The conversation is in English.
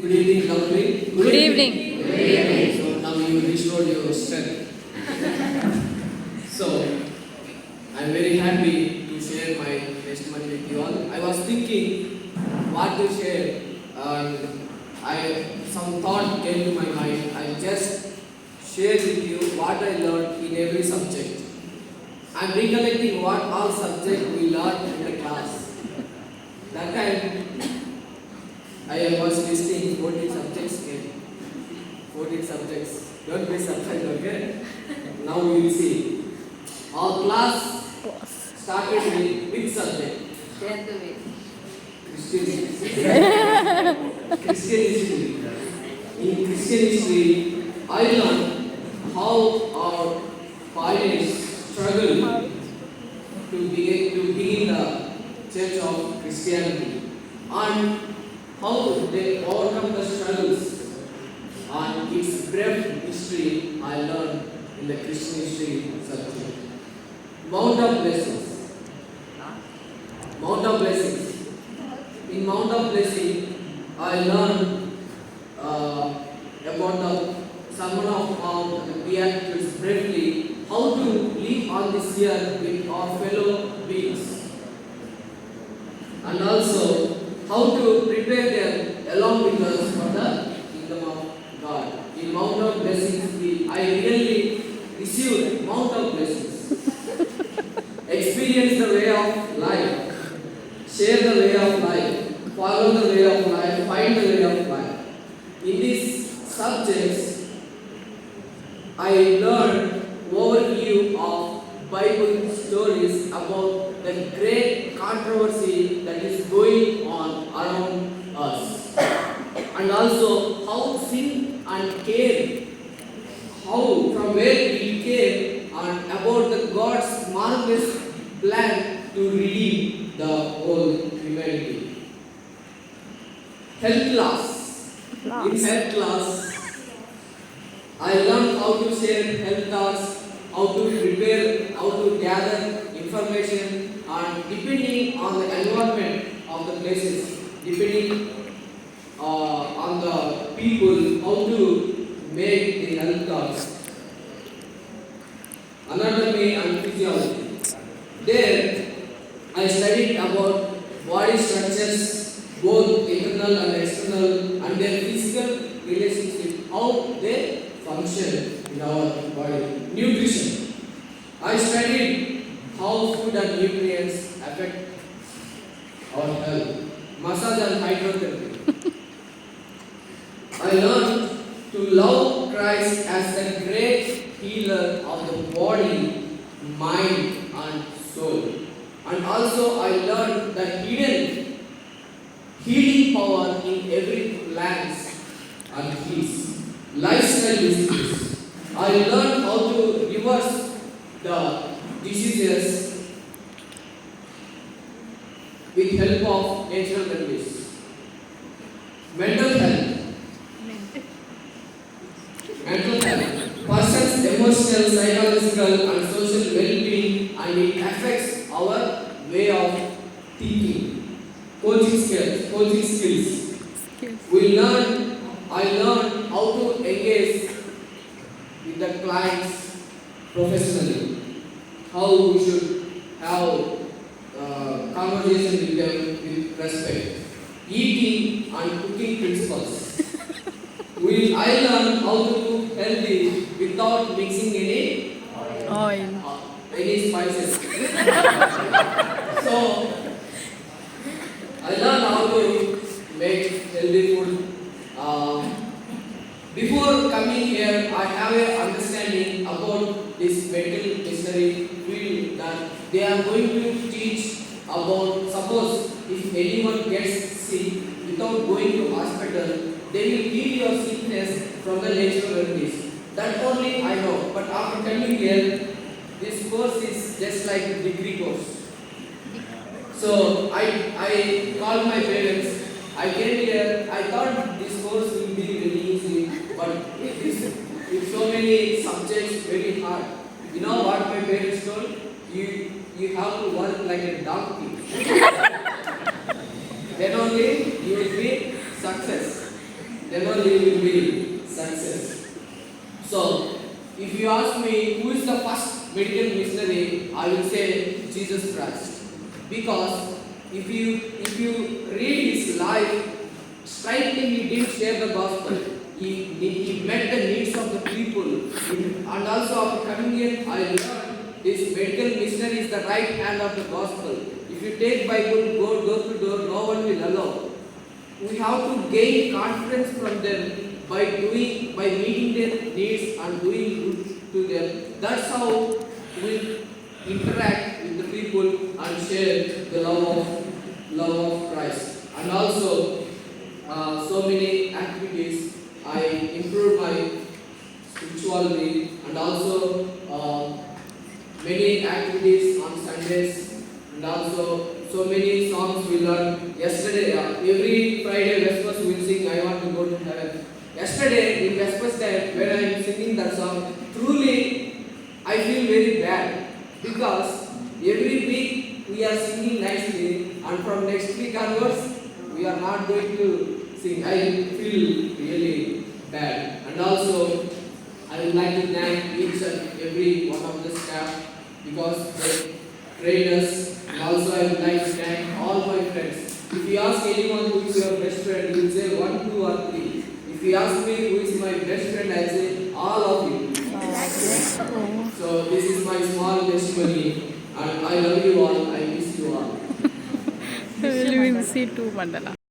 Good evening, lovely. Good evening. Good evening. So now you restored your strength. So I'm very happy to share my testimony with you all. I was thinking what to share, and some thought came to my mind. I just share with you what I learned in every subject. I'm recollecting what all subjects we learned in the class. That time I was listing 14 subjects came. 14 subjects. Don't be surprised, okay? Now we will see. Our class started with which subject? Christian history. Christian history. In Christian history, I learned how our pioneers struggled to begin the Church of Christianity, and how they overcome the struggles, and its brief history I learned in the Christian history subject. Mount of Blessings. Mount of Blessings. In Mount of Blessing, I learned about the Sermon of Mount and Beatitudes briefly, how to live on this earth with our fellow beings, and also how to prepare them along with us for the kingdom of God. In Mount of Blessings, I really received Mount of Blessings. Experience the way of life, share the way of life, follow the way of life, find the way of life. In these subjects, I learned overview of Bible stories about the great controversy that is going on around us, and also how sin and care, how from where it came, and about the God's marvelous plan to redeem the whole humanity. Health class. In health class, I learned how to share health tasks, how to prepare, how to gather information, and depending on the environment of the places, depending on the people, how to make the health tasks. Anatomy and physiology. There, I studied about body structures, both internal and external, and their physical relationship, how they function in our body. Nutrition. I studied how food and nutrients affect our health. Massage and hydrotherapy. I learned to love Christ as the great healer of the body, mind, and soul. And also I learned the hidden healing power in every plant and trees. Lifestyle diseases. I learned how to reverse the diseases with help of natural remedies. Mental health. Mental health. Person's emotional, psychological, and social well-being, and it affects our way of thinking. Coaching skills. I learned how to engage with the clients professionally, how we should have conversation with them with respect. Eating and cooking principles. I learned how to cook healthy without mixing any spices. So I learned how to make healthy food. Before coming here, I have an understanding about this medical missionary field, that they are going to teach about, suppose if anyone gets sick without going to hospital, they will heal your sickness from the natural remedies. That only I know. But after coming here, this course is just like a degree course. So I called my parents. I came here. I thought this course will be very easy, but with so many subjects, very hard. You know what my parents told? You have to work like a donkey. Then only you will be success. then only will be success. So, if you ask me who is the first medical missionary, I will say Jesus Christ. Because if you read his life, strictly he didn't share the gospel. He met the needs of the people. And also after coming here, I learned this medical missionary is the right hand of the gospel. If you take Bible, go door to door, no one will allow. We have to gain confidence from them by meeting their needs and doing good to them. That's how we interact with the people and share the love of Christ. And also, so many activities. I improved my spirituality, and also many activities on Sundays, and also so many songs we learn. Yesterday, every Friday Vespers we will sing I Want to Go to Heaven. Yesterday in Vespers time when I am singing that song, truly I feel very bad because every week we are singing nicely, and from next week onwards we are not going to sing. I feel really bad. And also I would like to thank each and every one of the staff because they trained us. And also I would like to thank all my friends. If you ask anyone who is your best friend, you will say 1, 2 or 3. If you ask me who is my best friend, I say all of you. So this is my small testimony, and I love you all. I miss you all. Will see too, Mandala.